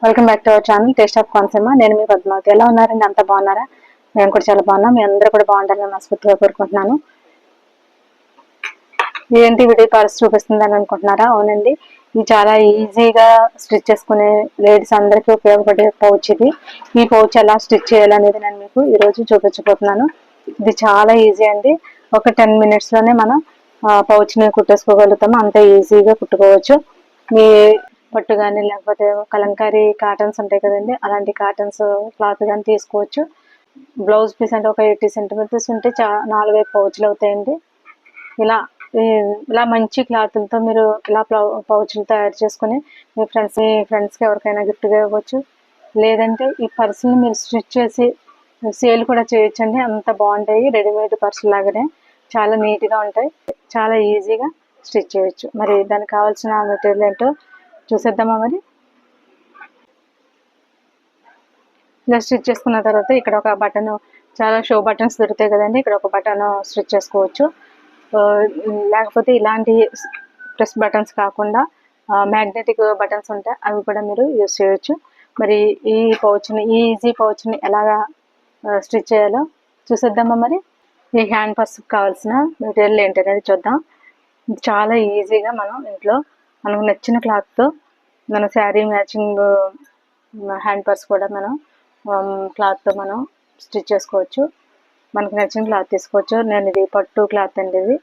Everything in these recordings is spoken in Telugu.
Welcome back to our channel taste of Konaseema. నేను మీ పద్మావతి. ఎలా ఉన్నారండి? అంతా బాగున్నారా? మేము కూడా చాలా బాగున్నాం. మీ అందరూ కూడా బాగుంటారని మనస్ఫూర్తిగా కోరుకుంటున్నాను. ఏంటి వీడియో కాల్స్ చూపిస్తుందని అనుకుంటున్నారా? అవునండి, ఇది చాలా ఈజీగా స్టిచ్ చేసుకునే లేడీస్ అందరికీ ఉపయోగపడే పౌచ్ ఇది. ఈ పౌచ్ ఎలా స్టిచ్ చేయాలనేది నేను మీకు ఈరోజు చూపించబోతున్నాను. ఇది చాలా ఈజీ అండి. ఒక 10 minutes లోనే మనం పౌచ్ని కుట్టేసుకోగలుగుతాము. అంత ఈజీగా కుట్టుకోవచ్చు. మీ పట్టు కానీ లేకపోతే కలంకారీ కాటన్స్ ఉంటాయి కదండి, అలాంటి కాటన్స్ క్లాత్ కానీ తీసుకోవచ్చు. బ్లౌజ్ పీస్ అంటే ఒక 80 centimeters ఉంటే 4-5 పౌచ్లు అవుతాయండి. ఇలా మంచి క్లాత్లతో మీరు ఇలా పౌచ్లు తయారు చేసుకుని మీ ఫ్రెండ్స్కి ఎవరికైనా గిఫ్ట్గా ఇవ్వచ్చు. లేదంటే ఈ పర్సుని మీరు స్టిచ్ చేసి సేల్ కూడా చేయొచ్చండి. అంత బాగుంటాయి. రెడీమేడ్ పర్సు లాగానే చాలా నీట్గా ఉంటాయి. చాలా ఈజీగా స్టిచ్ చేయొచ్చు. మరి దానికి కావాల్సిన మెటీరియల్ ఏంటో చూసేద్దామా? మరి ఇలా స్టిచ్ చేసుకున్న తర్వాత ఇక్కడ ఒక బటన్, చాలా షో బటన్స్ దొరుకుతాయి కదండి, ఇక్కడ ఒక బటన్ స్టిచ్ చేసుకోవచ్చు. లేకపోతే ఇలాంటి ప్రెస్ బటన్స్ కాకుండా మ్యాగ్నెటిక్ బటన్స్ ఉంటాయి, అవి కూడా మీరు యూజ్ చేయొచ్చు. మరి ఈ ఈజీ పౌచ్ని ఎలాగా స్టిచ్ చేయాలో చూసేద్దామా? మరి ఈ హ్యాండ్ పర్స్కి కావాల్సిన మెటీరియల్ ఏంటనేది చూద్దాం. చాలా ఈజీగా మనం ఇంట్లో మనకు నచ్చిన క్లాత్తో మన శారీ మ్యాచింగ్ హ్యాండ్ పర్స్ కూడా మనం క్లాత్తో మనం స్టిచ్ చేసుకోవచ్చు. మనకు నచ్చిన క్లాత్ తీసుకోవచ్చు. నేను ఇది పట్టు క్లాత్ అండి, ఇది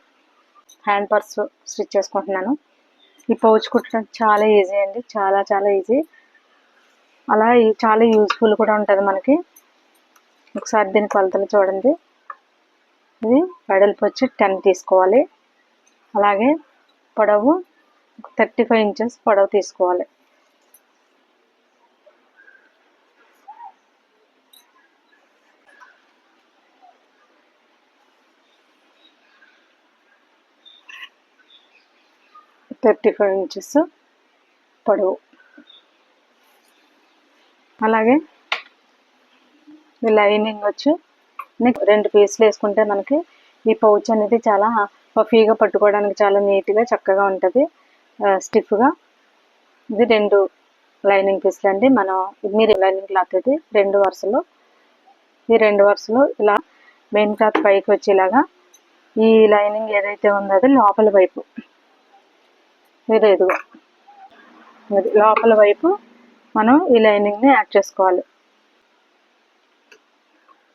హ్యాండ్ పర్స్ స్టిచ్ చేసుకుంటున్నాను. ఈ పౌచ్ కుట్టడం చాలా ఈజీ అండి, చాలా చాలా ఈజీ. అలా చాలా యూజ్ఫుల్ కూడా ఉంటుంది మనకి. ఒకసారి దీని కొలతలు చూడండి. ఇది వెడల్పు వచ్చి 10 తీసుకోవాలి. అలాగే పొడవు 35 inches పొడవు తీసుకోవాలి. పొడవు. అలాగే లైనింగ్ వచ్చి 2 పీసులు వేసుకుంటే మనకి ఈ పౌచ్ అనేది చాలా పఫీగా పట్టుకోవడానికి చాలా నీట్గా చక్కగా ఉంటుంది, స్టిఫ్గా. ఇది 2 లైనింగ్ పీసులు అండి. మీరు లైనింగ్ క్లాత్ ఇది 2 వరుసలు. ఈ 2 వరుసలు ఇలా మెయిన్ క్లాత్ పైకి వచ్చేలాగా ఈ లైనింగ్ ఏదైతే ఉందో అది లోపల వైపు, ఇదిగో లోపల వైపు మనం ఈ లైనింగ్ని యాడ్ చేసుకోవాలి.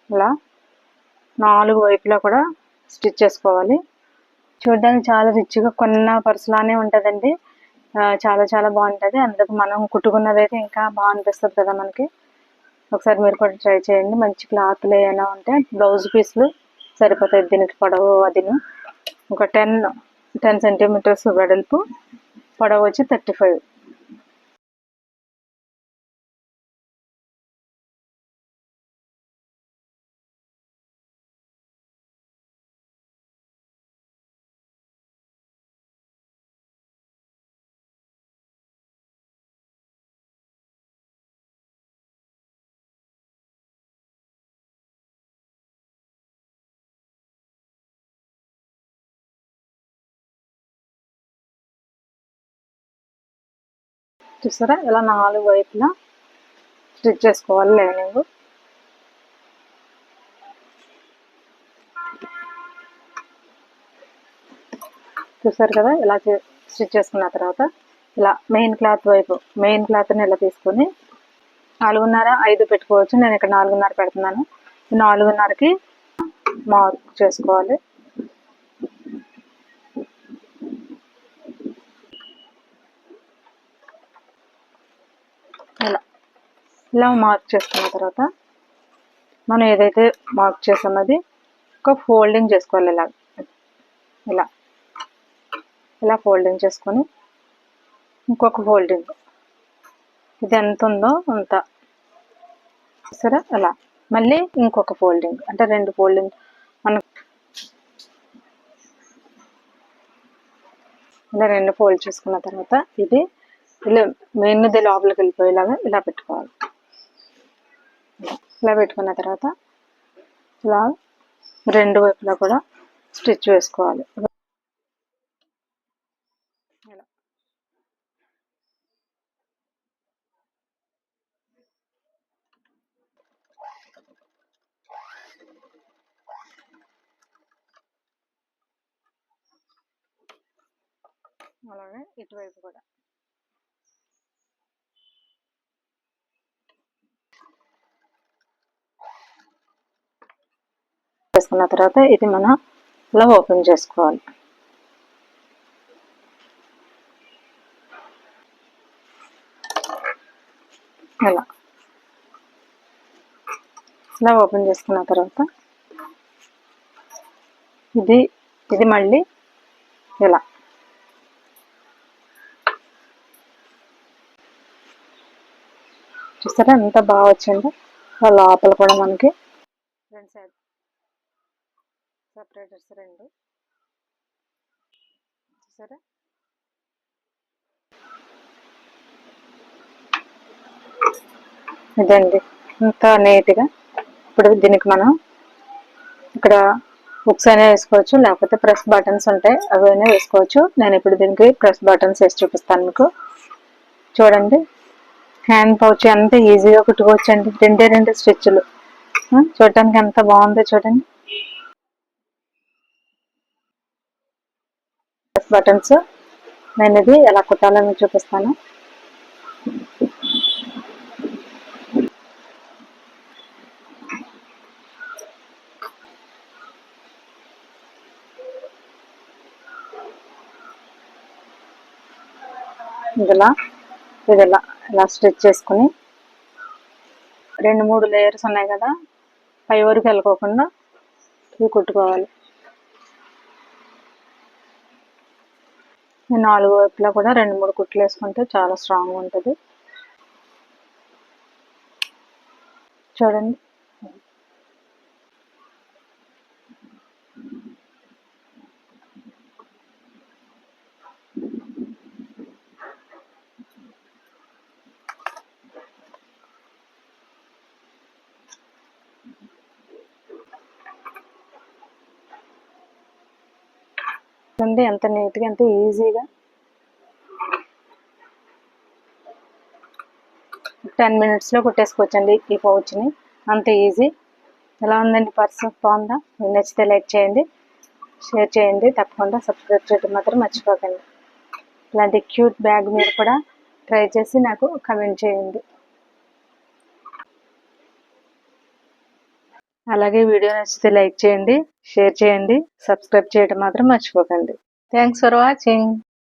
ఇలా 4 వైపులా కూడా స్టిచ్ చేసుకోవాలి. చూడడానికి చాలా రిచ్గా కొన్న పర్సులానే ఉంటుందండి. చాలా చాలా బాగుంటుంది. అందుకు మనం కుట్టుకున్నది అయితే ఇంకా బాగా అనిపిస్తుంది కదా మనకి. ఒకసారి మీరు కూడా ట్రై చేయండి. మంచి క్లాత్లు ఏమైనా ఉంటే బ్లౌజ్ పీస్లు సరిపోతాయి దీనికి. పొడవు అదిను ఒక 10 centimeters వెడల్పు, పొడవు వచ్చి 35. చూసారా? ఇలా 4 వైపులా స్టిచ్ చేసుకోవాలి లైనింగ్. చూసారు కదా? ఇలా స్టిచ్ చేసుకున్న తర్వాత ఇలా మెయిన్ క్లాత్ని ఇలా తీసుకొని 4.5 పెట్టుకోవచ్చు. నేను ఇక్కడ 4.5 పెడుతున్నాను. 4.5కి మార్క్ చేసుకోవాలి. ఇలా మార్క్ చేసుకున్న తర్వాత మనం ఏదైతే మార్క్ చేసామో అది ఒక ఫోల్డింగ్ చేసుకోవాలి. ఇలా ఫోల్డింగ్ చేసుకొని ఇంకొక ఫోల్డింగ్, ఇది ఎంత ఉందో అంత, సరే. అలా మళ్ళీ ఇంకొక ఫోల్డింగ్, అంటే 2 ఫోల్డింగ్ మనం ఇలా 2 ఫోల్డ్ చేసుకున్న తర్వాత ఇది మెయిన్ది లోపలికి వెళ్ళిపోయేలాగా ఇలా పెట్టుకోవాలి. ఇలా పెట్టుకున్న తర్వాత ఇలా 2 వైపులా కూడా స్టిచ్ వేసుకోవాలి. అలాగే ఇటువైపు కూడా చేసుకున్న తర్వాత ఇది మనం ఇలా ఓపెన్ చేసుకోవాలి. ఇలా ఓపెన్ చేసుకున్న తర్వాత ఇది మళ్ళీ ఇలా చూస్తారా ఎంత బాగా వచ్చిందో. లోపల కూడా మనకి రెండు సైడ్ సపరేటర్స్ రెండు చూసారా. ఇదండి ఇంత నీట్గా. ఇప్పుడు దీనికి మనం ఇక్కడ హుక్స్ అయినా వేసుకోవచ్చు, లేకపోతే ప్రెస్ బటన్స్ ఉంటాయి అవి అయినా వేసుకోవచ్చు. నేను ఇప్పుడు దీనికి ప్రెస్ బటన్స్ వేసి చూపిస్తాను మీకు. చూడండి హ్యాండ్ పౌచ్ ఎంత ఈజీగా కుట్టుకోవచ్చు అండి. రెండు స్టిచ్లు చూడటానికి ఎంత బాగుందో చూడండి. ప్రెస్ బటన్స్ నేను ఇది ఎలా కుట్టాలని చూపిస్తాను. ఇదిలా ఇలా స్టిచ్ చేసుకుని 2-3 లేయర్స్ ఉన్నాయి కదా, పై వరకు వెళ్ళకోకుండా ఇవి కుట్టుకోవాలి. 4 వైపులా కూడా 2-3 కుట్లు వేసుకుంటే చాలా స్ట్రాంగ్ ఉంటుంది. చూడండి ఎంత నీట్గా ఎంత ఈజీగా 10 minutesలో కుట్టేసుకోవచ్చండి ఈ పౌచ్ని. అంత ఈజీ. ఎలా ఉందండి పర్స్? బాగుందా? మీకు నచ్చితే లైక్ చేయండి, షేర్ చేయండి, తప్పకుండా సబ్స్క్రైబ్ చేయడం మాత్రం మర్చిపోకండి. ఇలాంటి క్యూట్ బ్యాగ్ మీరు కూడా ట్రై చేసి నాకు కమెంట్ చేయండి. అలాగే వీడియో నచ్చితే లైక్ చేయండి, షేర్ చేయండి, సబ్స్క్రైబ్ చేయడం మాత్రం మర్చిపోకండి. Thanks for watching.